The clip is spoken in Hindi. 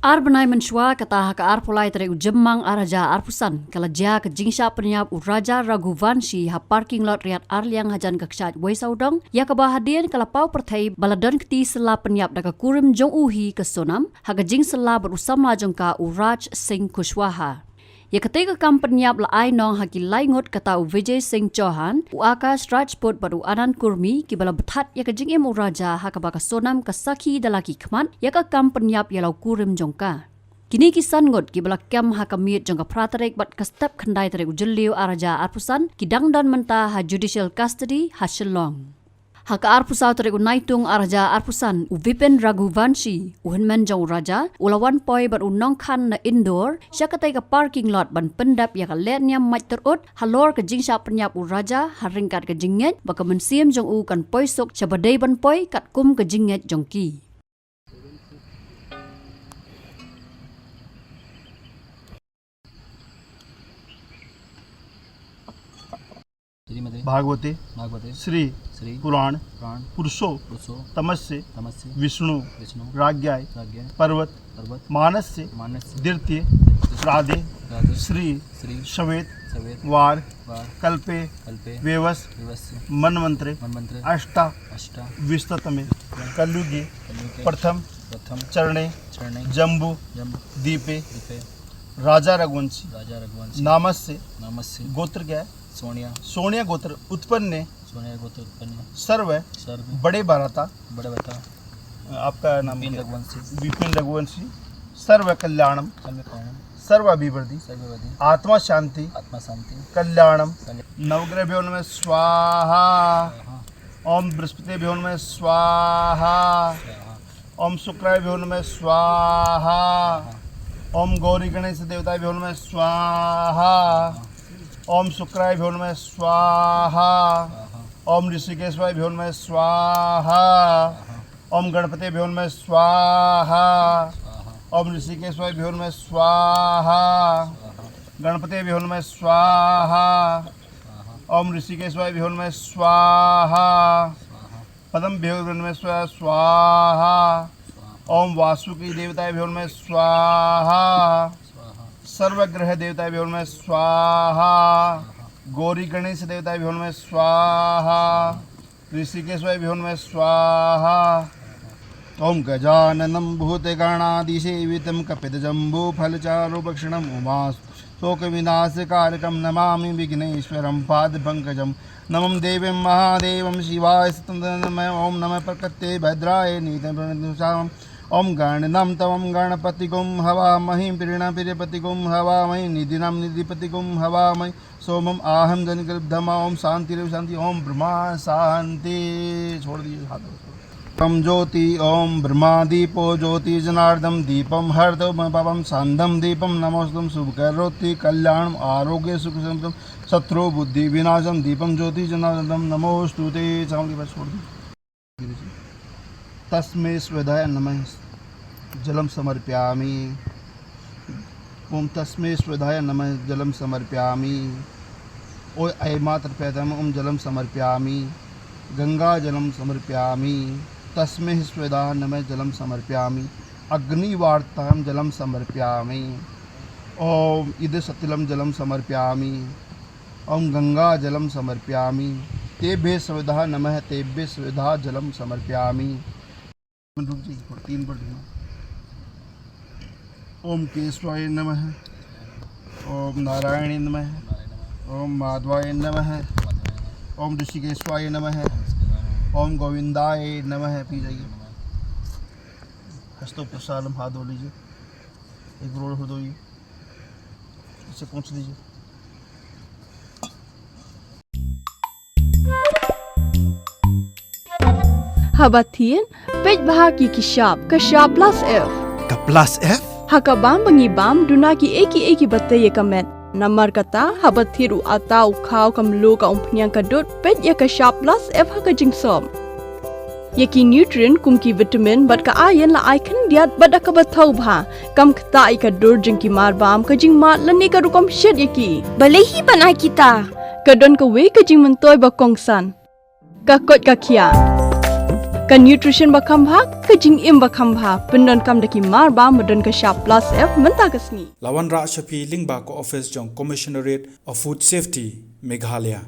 Arbenai mensua kata hak arpulai tere ujemang araja arpusan kalajia ke jingsha penyap uraja Raghuvanshi ha parking lot riat arliang hajan keksat Waisaudong ya kebahadian kalapau pertai baladon keti sela penyap daga kurim jong uhi ke sonam ha jing sela berusama jongka Uraj Singh Kushwaha. Ya ketika kam penyap laai nong haki laingot kata Vijay Singh Chauhan Uakas Rajput baru Anand Kurmi kibala bethat ya kejing im uraja hakabaka sonam kasaki dalaki kmat ya ka kam penyap ya lau kurim jongka. Kini kisan ngot kibala kam hakamit jongka pratarek bat kastap khandai tarek ujeliu araja arpusan kidang dan mentah ha judicial custody ha Shillong. Haka arpusau tarek unaitung araja arpusan Vipin Raghuvanshi uhenmen jong raja ulawan poi bat unong khan na indoor siya katay ka parking lot ban pendap ya ka letnya mait terut halor ka jingsha penyap uraja haringkat ka jinget baka mensiam jong u kan poi sok siya badai ban poi kat kum ka jinget jong ki. भागवते श्री पुराण पुरुषो तमस्य विष्णु राज्ञाय पर्वत मानस्य द्वितीय राधे श्री श्वेत वार कल्पे वेवस मनमंत्रे अष्टा विस्ततमे कलयुगे प्रथम चरणे जम्बू दीपे राजा रघुवंशी नामस्य गोत्र क्या है सोनिया गोत्र उत्पन्न सर्व बड़े भराता आपका नाम विपिन रघुवंशी सर्व कल्याणम सर्व अभिवृद्धि आत्मा शांति कल्याणम नवग्रह भवन में स्वाहा ओम बृहस्पति भवन में स्वाहा ओम शुक्र भवन में स्वाहा ओम गौरी गणेश देवता भवन में स्वाहा ओम शुक्राय भवन में स्वाहा ओम ऋषिकेश्वराय भवन में स्वाहा ओम गणपति भवन में स्वाहा ओम ऋषिकेश्वराय भवन में स्वाहा गणपति भवन में स्वाहा ओम ऋषिकेश्वराय भवन में स्वाहा पद्म भवन में स्वाहा ओम वासुकी देवताय भवन में स्वाहा सर्वग्रह देवता भवन में स्वाहा गौरी गणेश देवता भवन में स्वाहा ऋषिकेश्वर भवन में स्वाहा ओम गजाननं भूतगणादिसेवितं कपितजम्बूफलचारुभक्षणम् शोकविनाशकारकं नमामि विघ्नेश्वरं पादपङ्कजं नमं देवीं महादेवं शिवाय ओम नमः प्रकृते भद्राय नीतिं ओम गणनं तवं गणपतिगुं हवामहि प्रीणप्रियपतिगुं हवामहि निधिनं निधिपतिगुं हवामहि सोमम आहम जनिगर्भम ओम शांति शांति ओम ब्रह्मा शांति छोड़ दीजिए हाथ ओम ज्योति ओम ब्रह्मा दीपो ज्योति जनार्दम दीपम हरदम पापम शांतम दीपम नमोस्तुम शुभकरोति कल्याणम आरोग्य सुख समृद्धि शत्रु बुद्धि विनाशम दीपम ज्योति जनार्दम नमोस्तुते चावल के पास छोड़ दी तस्मै स्वधाय नमः जलम समर्पयामि ओम तस्मै स्वधाय नमः जलम समर्पयामि ओ ऐमात्र पैदम ओम जलम समर्पयामि गंगा जलम समर्पयामि तस्मै स्वधाय नमः जलम समर्पयामि अग्निवार्तां जलम समर्पयामि ओम इद सतिलम जलम समर्पयामि ओम गंगा जलम समर्पयामि तेभ्य स्वधा नमः तेभ्य स्वधा जलम समर्पयामि तीन बार ओम केशवाय नमः ओम नारायणाय नमः ओम माधवाय नमः ओम ऋषिकेश्वाय नमः ओम गोविंदाय नमः। पी जाइए हस्तों प्रसालम हाथ धो लीजिए एक रोड हो धोइए इसे पहुँच लीजिए। Habatin, pej bahagi kishap, kashap plus F. Ka plus F? Hakabam bangibam dunaki eki batay kamet. Namar kata habathiru atau kau kamlu ka umpnyang kadut pej ya kashap plus F hakajingsom. Yaki nutrient kumki vitamin bat ka ayan la icon diat bat akabatau bha. Kam kata ikadur jengki marbam kajing mat lani ka rukam shed yaki. Balehi banai kita. Kadon ka we kajing mentoy bakongsan. Kakot kakia. Kan nutrition bakam bha kajing im bakam bha pendon kam daki mar ba medon ka sharp plus F menta kasni. Lawan Ra Shafi Lingba ko office jong Commissionerate of Food Safety Meghalaya.